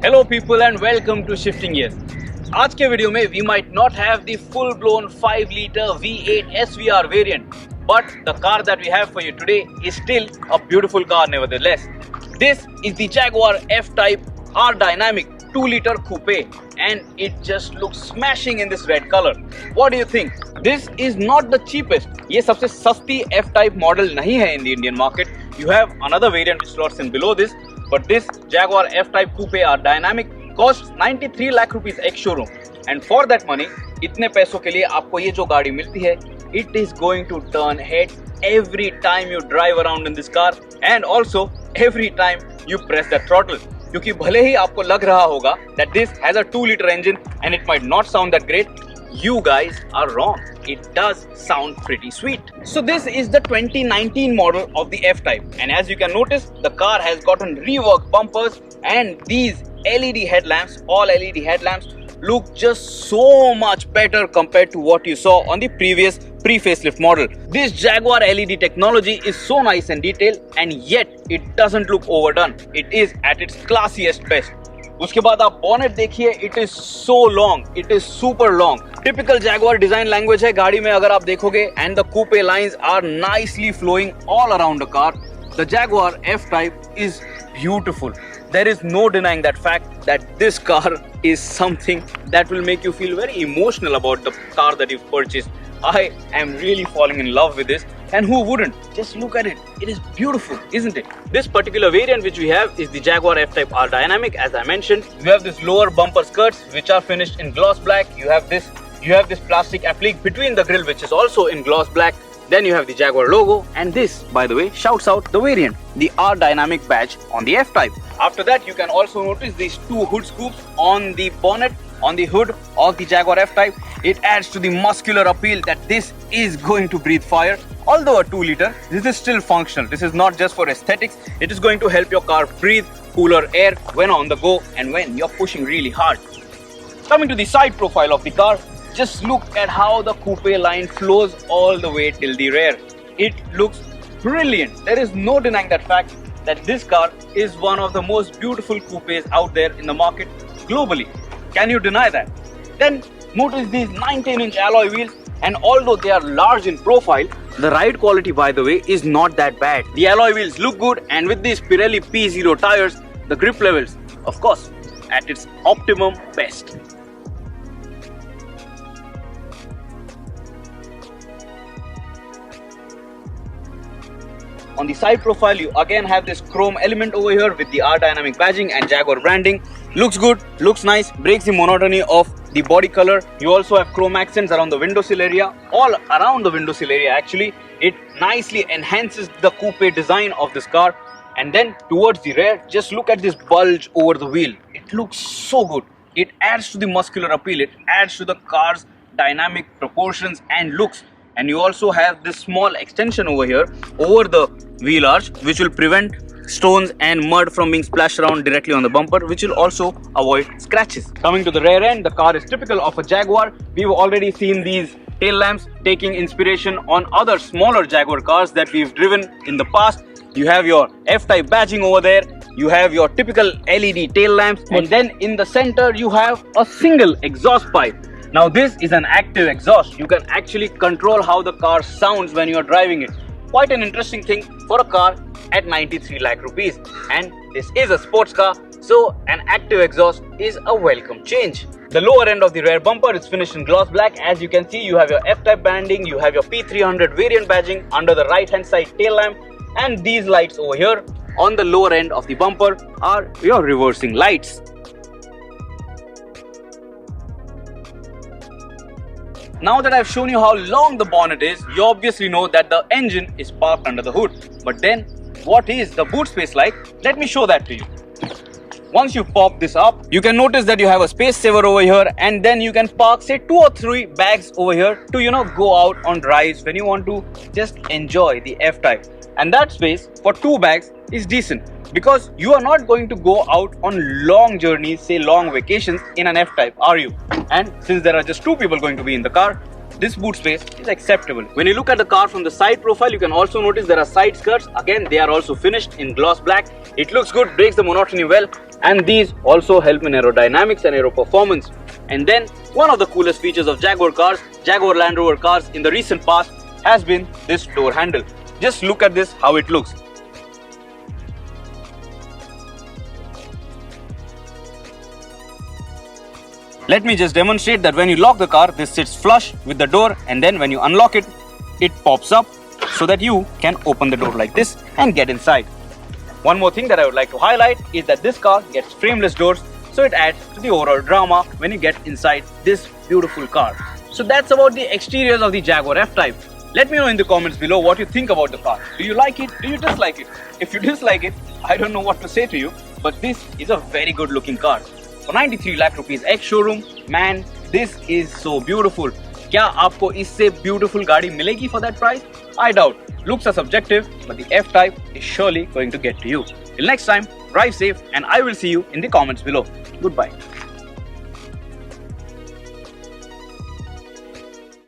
Hello people and welcome to Shifting Gears. आज के video में we might not have the full blown 5 liter V8 SVR variant, but the car that we have for you today is still a beautiful car nevertheless. This is the Jaguar F-Type R Dynamic 2 liter coupe and it just looks smashing in this red color. What do you think? This is not the cheapest. ये सबसे सस्ती F-Type model नहीं है in the Indian market. You have another variant which slots in below this. But this Jaguar F-Type Coupe R Dynamic costs 93 lakh rupees ex showroom, and for that money, इतने पैसों के लिए आपको ये जो गाड़ी मिलती है, it is going to turn heads every time you drive around in this car, and also every time you press the throttle. क्योंकि भले ही आपको लग रहा होगा that this has a 2 liter engine and it might not sound that great, you guys are wrong. It does sound pretty sweet. So this is the 2019 model of the F-Type, and as you can notice, the car has gotten reworked bumpers and these LED headlamps, all LED headlamps, look just so much better compared to what you saw on the previous pre-facelift model. This Jaguar LED technology is so nice and detailed, and yet it doesn't look overdone. It is at its classiest best. उसके बाद आप bonnet देखिए, it is so long, it is super long. Typical Jaguar design language है गाड़ी में अगर आप देखोगे, and the coupe lines are nicely flowing all around the car. The Jaguar F-Type is beautiful. There is no denying that fact that this car is something that will make you feel very emotional about the car that you've purchased. I am really falling in love with this, and who wouldn't? Just look at it. It is beautiful, isn't it? This particular variant which we have is the Jaguar F-Type R Dynamic, as I mentioned. You have this lower bumper skirts which are finished in gloss black. You have this plastic applique between the grille which is also in gloss black. Then you have the Jaguar logo, and this, by the way, shouts out the variant, the R Dynamic badge on the F-Type. After that, you can also notice these two hood scoops on the bonnet, on the hood of the Jaguar F-Type. It adds to the muscular appeal that this is going to breathe fire. Although a 2 liter, this is still functional. This is not just for aesthetics. It is going to help your car breathe cooler air when on the go and when you're pushing really hard. Coming to the side profile of the car, just look at how the coupe line flows all the way till the rear. It looks brilliant. There is no denying that fact that this car is one of the most beautiful coupes out there in the market globally. Can you deny that? Then notice these 19-inch alloy wheels, and although they are large in profile, the ride quality, by the way, is not that bad. The alloy wheels look good, and with these Pirelli P0 tires, the grip levels, of course, at its optimum best. On the side profile, you again have this chrome element over here with the R Dynamic badging and Jaguar branding. Looks good, looks nice, breaks the monotony of the body color. You also have chrome accents around the windowsill area, all around the windowsill area actually. It nicely enhances the coupe design of this car. And then towards the rear, just look at this bulge over the wheel. It looks so good. It adds to the muscular appeal, it adds to the car's dynamic proportions and looks. And you also have this small extension over here, over the wheel arch, which will prevent stones and mud from being splashed around directly on the bumper, which will also avoid scratches. Coming to the rear end, the car is typical of a Jaguar. We've already seen these tail lamps taking inspiration on other smaller Jaguar cars that we've driven in the past. You have your F-Type badging over there. You have your typical LED tail lamps, and then in the center you have a single exhaust pipe. Now this is an active exhaust. You can actually control how the car sounds when you are driving it. Quite an interesting thing for a car at 93 lakh rupees. And this is a sports car, so an active exhaust is a welcome change. The lower end of the rear bumper is finished in gloss black. As you can see, you have your F-Type branding, you have your P300 variant badging under the right hand side tail lamp, and these lights over here on the lower end of the bumper are your reversing lights. Now that I've shown you how long the bonnet is, you obviously know that the engine is parked under the hood. But then, what is the boot space like? Let me show that to you. Once you pop this up, you can notice that you have a space saver over here, and then you can park say 2 or 3 bags over here to go out on drives when you want to just enjoy the F-Type. And that space for 2 bags is decent, because you are not going to go out on long journeys, say long vacations in an F-Type, are you? And since there are just 2 people going to be in the car, this boot space is acceptable. When you look at the car from the side profile, you can also notice there are side skirts. Again, they are also finished in gloss black. It looks good, breaks the monotony well, and these also help in aerodynamics and aero performance. And then one of the coolest features of Jaguar cars, Jaguar Land Rover cars in the recent past, has been this door handle. Just look at this, how it looks. Let me just demonstrate that when you lock the car, this sits flush with the door, and then when you unlock it, it pops up so that you can open the door like this and get inside. One more thing that I would like to highlight is that this car gets frameless doors, so it adds to the overall drama when you get inside this beautiful car. So that's about the exteriors of the Jaguar F-Type. Let me know in the comments below what you think about the car. Do you like it? Do you dislike it? If you dislike it, I don't know what to say to you, but this is a very good looking car. For 93 lakh rupees ex-showroom, man, this is so beautiful. क्या आपको इससे beautiful गाड़ी मिलेगी for that price? I doubt. Looks are subjective, but the F-Type is surely going to get to you. Till next time, drive safe, and I will see you in the comments below. Goodbye.